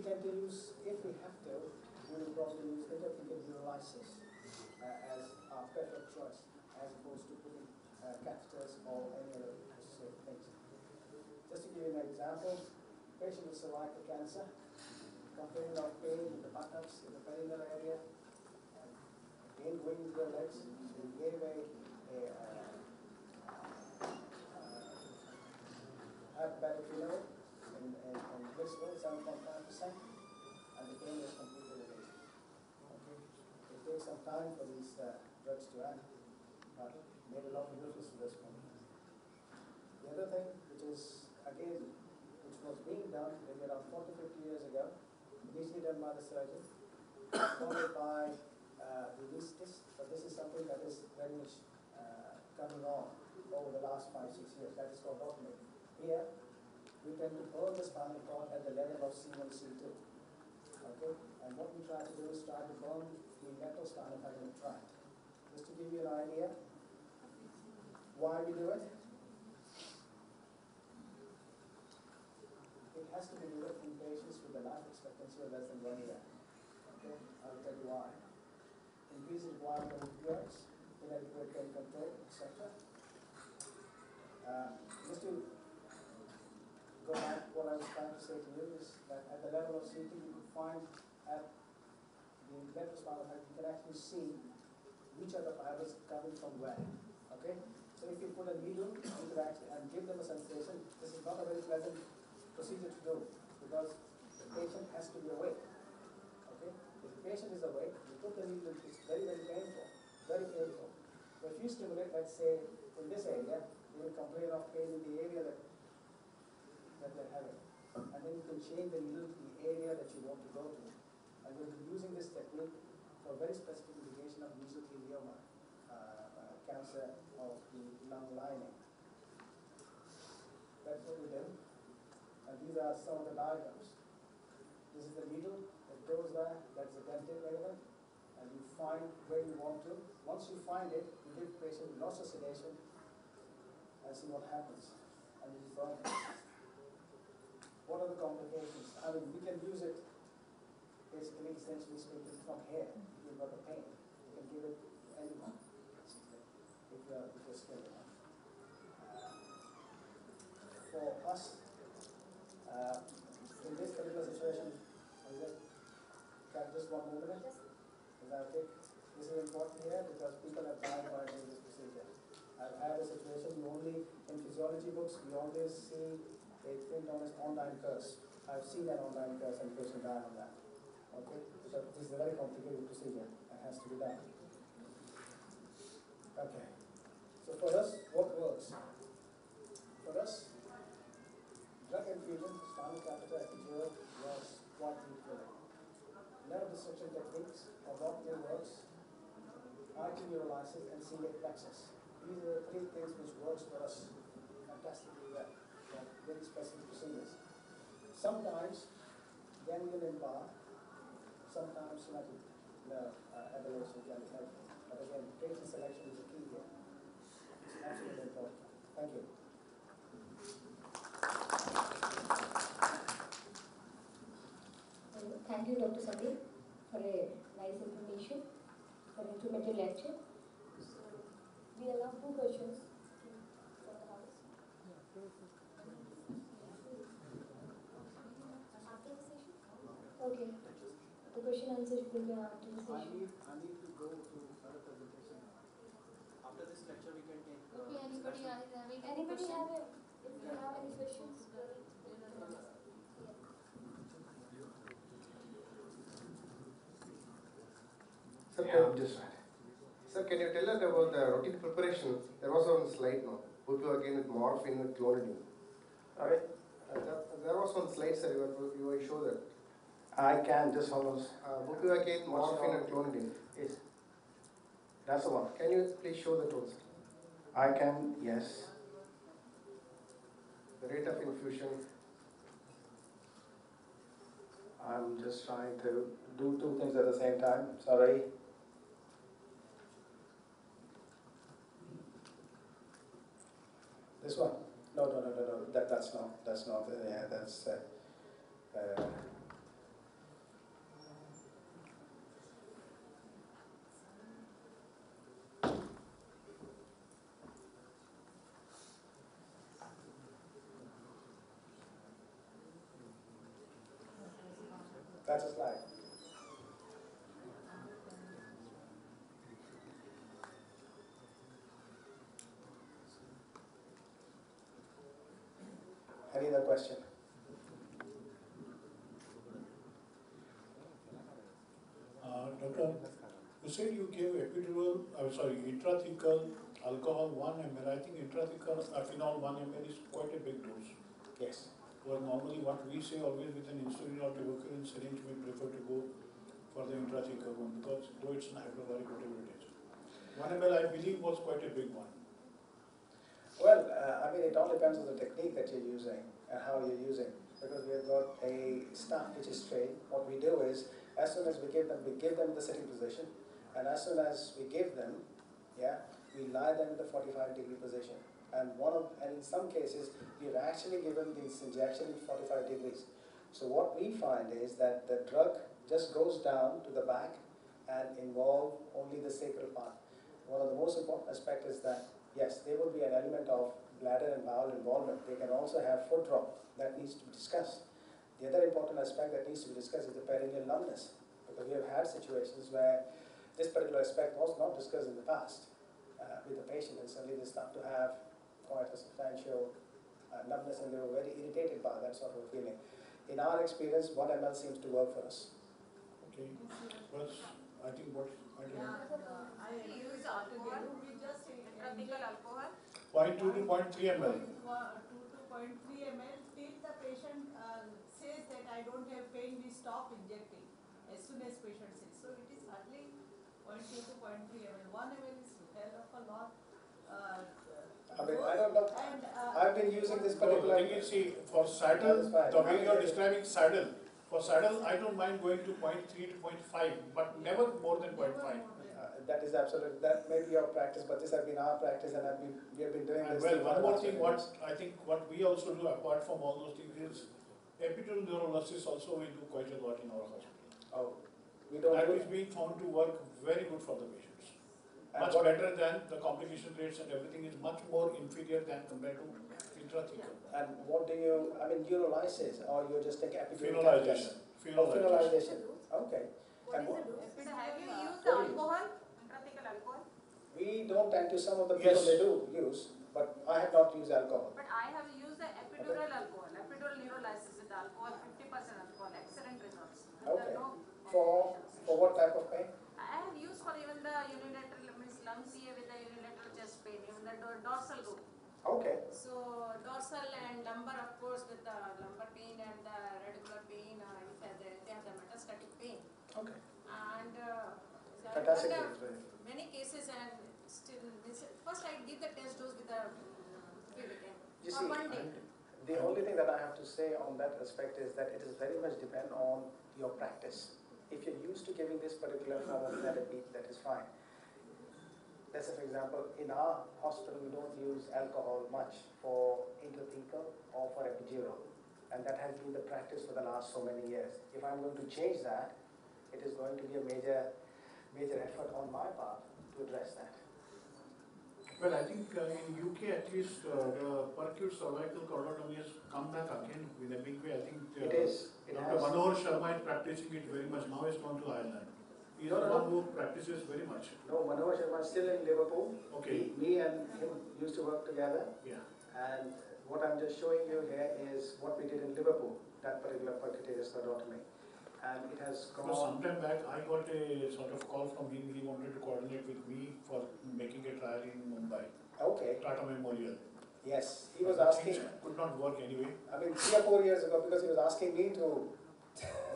tend to use, if we have to, we will probably use intrathecal hemolysis as our preferred choice, as opposed to putting catheters or any other associated things. Just to give you an example, patient with cervical cancer, complaining of pain in the buttocks, in the perineal area, and pain going into their legs. So we gave hydroxychloroquine and glycerol, 7.5%, and the pain was completely relieved. Okay. It takes some time for these drugs to act, but made a lot of difference to this one. The other thing, which is again, which was being done maybe around 40, 50 years ago, initially done by the surgeon, followed by the anesthetist, but this is something that is very much coming on over the last 5, 6 years. That is called automating. Here, we tend to burn the spinal cord at the level of C1, C2. Okay? And what we try to do is try to burn the metal spinal tract. Just to give you an idea why we do it. It has to be done in patients with a life expectancy of less than 1 year. Okay? I'll tell you why. Increasing requirement of drugs, inadequate pain control, etc. Just to go back, what I was trying to say to you is that at the level of CT, you could find at the retrospinal tract, you can actually see which are the fibers coming from where. Okay? So if you put a needle into that and give them a sensation, this is not a very pleasant procedure to do because the patient has to be awake. Okay? If the patient is awake, you put the needle, it's very, very painful. Very painful. So if you stimulate, let's say, in this area, you will complain of pain in the area that they're having. And then you can change the needle to the area that you want to go to. And we'll be using this technique for very specific indication of mesothelioma, cancer of the lung lining. That's what we do. And these are some of the diagrams. This is the needle that goes there, that's the dentate element, and you find where you want to. Once you find it, you give the patient lots of sedation and see what happens. And you burn it. What are the complications? I mean, we can use it basically, essentially speaking, from here. If you've got the pain, you can give it to anyone, if you're skilled enough. For us, in this particular situation, just 1 more minute? Is that okay? This is important here because people have died by doing this procedure. I've had a situation, in physiology books, we always see a thing known as online curse. I've seen that online curse and patient die on that. Okay? So this is a very complicated procedure that has to be done. Okay. So for us, what works? For us, drug infusion, spinal catheter epidural was quite fulfilling. Nerve destruction techniques, or what works, IT neurolysis and celiac plexus. These are the 3 things which works for us fantastically well, for very specific procedures. Sometimes ganglion implant, sometimes somatic nerve ablation can be helpful. But again, patient selection is the key here. It's absolutely important. Thank you. Thank you, Dr. Sadir, for a nice information, for an informative lecture. So, we allow 2 questions from the house. After the session? Okay. The question answer will be after the session. I need to go to other presentation. After this lecture, we can take. Okay, anybody having any question? If you have any questions, Sir, sir, can you tell us about the routine preparation? There was one slide now. Bupivacaine with morphine with clonidine. Alright. There was one slide, sir. You will show that. I can just hold on. Bupivacaine, morphine and clonidine. Yes. That's the one. Can you please show the tools? I can, yes. The rate of infusion. I'm just trying to do 2 things at the same time. Sorry. This one? No. That's not. Yeah, that's. Advance the slide. Any other question? Doctor, you said you gave epidural, intrathecal alcohol 1 ml. I think intrathecal phenol 1 ml is quite a big dose. Yes. Well, normally what we say always with an insulin or tuberculin syringe, we prefer to go for the intrathecal one because though it's an hyperbaric whatever it is. 1 ml I believe was quite a big one. Well, I mean, it all depends on the technique that you're using and how you're using. Because we have got a staff which is trained. What we do is, as soon as we give them the sitting position, and as soon as we give them, we lie them in the 45-degree position. And in some cases, we've actually given this injection in 45 degrees. So what we find is that the drug just goes down to the back and involve only the sacral part. One of the most important aspects is that, yes, there will be an element of bladder and bowel involvement. They can also have foot drop. That needs to be discussed. The other important aspect that needs to be discussed is the perineal numbness. Because we have had situations where this particular aspect was not discussed in the past with the patient, and suddenly they start to have quite a substantial numbness, and they were very irritated by that sort of feeling. In our experience, 1 ml seems to work for us. Okay, but I think what I don't know. I use alcohol. We just intrathecal alcohol. 0.2 to 0.3 ml. 2 to 0.3 ml till the patient says that I don't have pain, we stop injecting as soon as patient says. So it is hardly 0.2 to 0.3 ml. 1 ml is hell of a lot. I mean, I don't know. And, I've been using this No, particular. the thing is, see, for saddle, That's fine. the way you are describing saddle, for saddle, I don't mind going to 0.3 to 0.5, but never more than 0.5. That is absolute. That may be your practice, but this has been our practice, and we have been doing And this. well, thing one for more the thing, last what we also do apart from all those things is epidural neurolysis also we do quite a lot in our hospital. Oh, we don't That do is being found to work very good for the patients. And Much what- better than the complication rates and everything is much more inferior than compared to intrathecal. And what do you, I mean, neurolysis, or you just take epidural Phenolization. Oh, phenolization. Okay. what And is what- the dose? So have you used What do you alcohol? Intrathecal alcohol? We don't tend to, some of the people Yes. they do use, but I have not used alcohol. But I have used the epidural alcohol, epidural neurolysis with alcohol, 50% alcohol, excellent results. There are Okay. no For complications. what type of pain? I have used for even the unilateral, means lung CA with the unilateral chest pain, even the dorsal root. Okay. So dorsal and lumbar, of course, with the lumbar pain and the radicular pain, they have the metastatic pain. Okay. And so Fantastic. I've done many cases, and still, first I did the test dose with the Piriton You for see, 1 day. the only thing that I have to say on that aspect is that it is very much depend on your practice. If you're used to giving this particular form of therapy, that is fine. Let's say, for example, in our hospital, we don't use alcohol much for intrathecal or for epidural. And that has been the practice for the last so many years. If I'm going to change that, it is going to be a major effort on my part to address that. Well, I think in UK at least the percute cervical chordotomy has come back again in a big way. I think It is. It Dr. has. Manohar Sharma is practicing it very much. Now he's gone to Ireland. He's No, the no, one no. who practices very much. No, Manohar Sharma is still in Liverpool. Okay. Me and him used to work together. Yeah. And what I'm just showing you here is what we did in Liverpool, that particular percutaneous chordotomy. And it has Because gone. sometime back I got a sort of call from him. He wanted to coordinate with me for making a trial in Mumbai, Okay. Tata Memorial. Yes, he was But asking. things could not work anyway. I mean, 3 or 4 years ago, because he was asking me to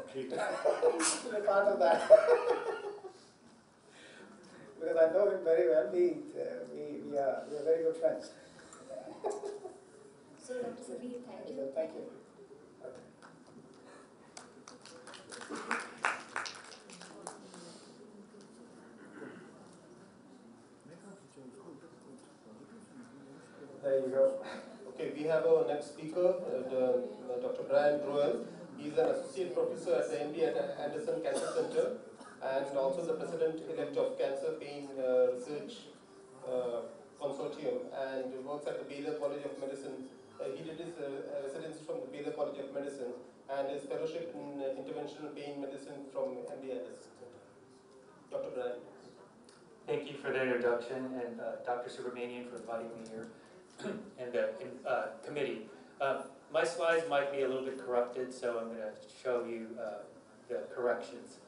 Okay. be part of that. Because I know him very well. We are very good friends. So Dr. Sabir, thank you. So, thank you. Okay. There you go. Okay, we have our next speaker, Dr. Brian Roel. He's an associate professor at the MD Anderson Cancer Center and also the president-elect of Cancer Pain Research Consortium and works at the Baylor College of Medicine. He did his residency from the Baylor College of Medicine and his fellowship in interventional pain medicine from MD Anderson Center. Dr. Brand. Thank you for the introduction, and Dr. Subramanian for inviting me here, and the committee. My slides might be a little bit corrupted, so I'm going to show you the corrections.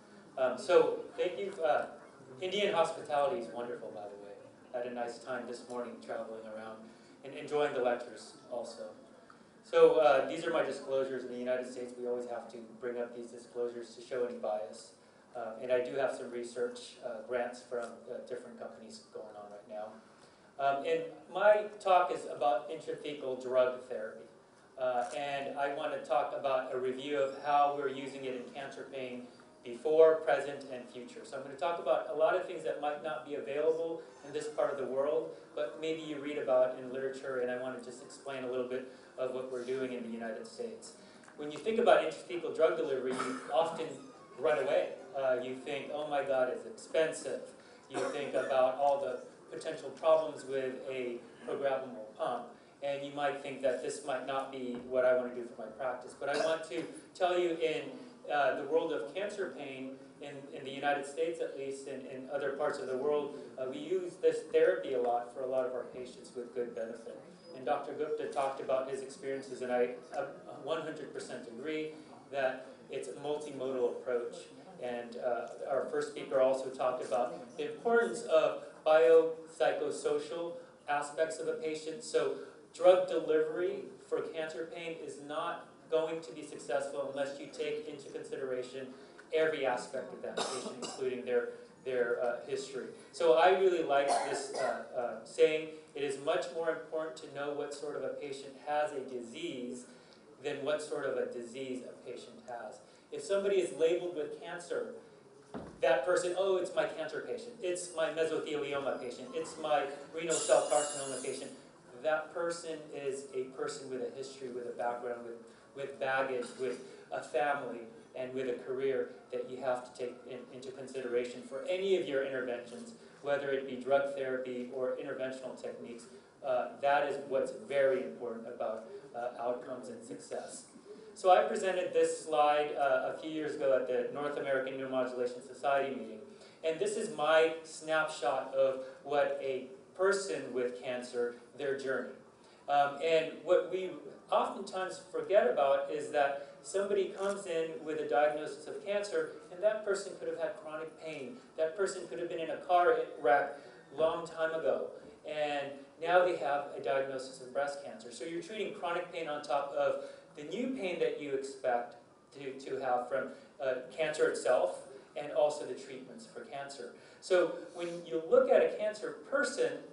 So thank you. Indian hospitality is wonderful, by the way. I had a nice time this morning traveling around and enjoying the lectures also. So these are my disclosures. In the United States, we always have to bring up these disclosures to show any bias. And I do have some research grants from different companies going on right now. And my talk is about intrathecal drug therapy. And I want to talk about a review of how we're using it in cancer pain before, present, and future. So I'm going to talk about a lot of things that might not be available in this part of the world, but maybe you read about in literature, and I want to just explain a little bit of what we're doing in the United States. When you think about intrathecal drug delivery, you often run away. You think, oh my God, it's expensive. You think about all the potential problems with a programmable pump. And you might think that this might not be what I want to do for my practice. But I want to tell you in the world of cancer pain, in the United States at least, and in other parts of the world, we use this therapy a lot for a lot of our patients with good benefit. And Dr. Gupta talked about his experiences, and I 100% agree that it's a multimodal approach. And our first speaker also talked about the importance of biopsychosocial aspects of a patient. So drug delivery for cancer pain is not going to be successful unless you take into consideration every aspect of that patient, including their history. So I really like this saying, it is much more important to know what sort of a patient has a disease than what sort of a disease a patient has. If somebody is labeled with cancer, that person, oh, it's my cancer patient, it's my mesothelioma patient, it's my renal cell carcinoma patient. That person is a person with a history, with a background, with baggage, with a family, and with a career that you have to take into consideration for any of your interventions, whether it be drug therapy or interventional techniques. That is what's very important about outcomes and success. So I presented this slide a few years ago at the North American Neuromodulation Society meeting. And this is my snapshot of what a person with cancer, their journey. And what we oftentimes forget about is that somebody comes in with a diagnosis of cancer, and that person could have had chronic pain. That person could have been in a car wreck a long time ago. And now they have a diagnosis of breast cancer. So you're treating chronic pain on top of the new pain that you expect to have from cancer itself, and also the treatments for cancer. So when you look at a cancer person,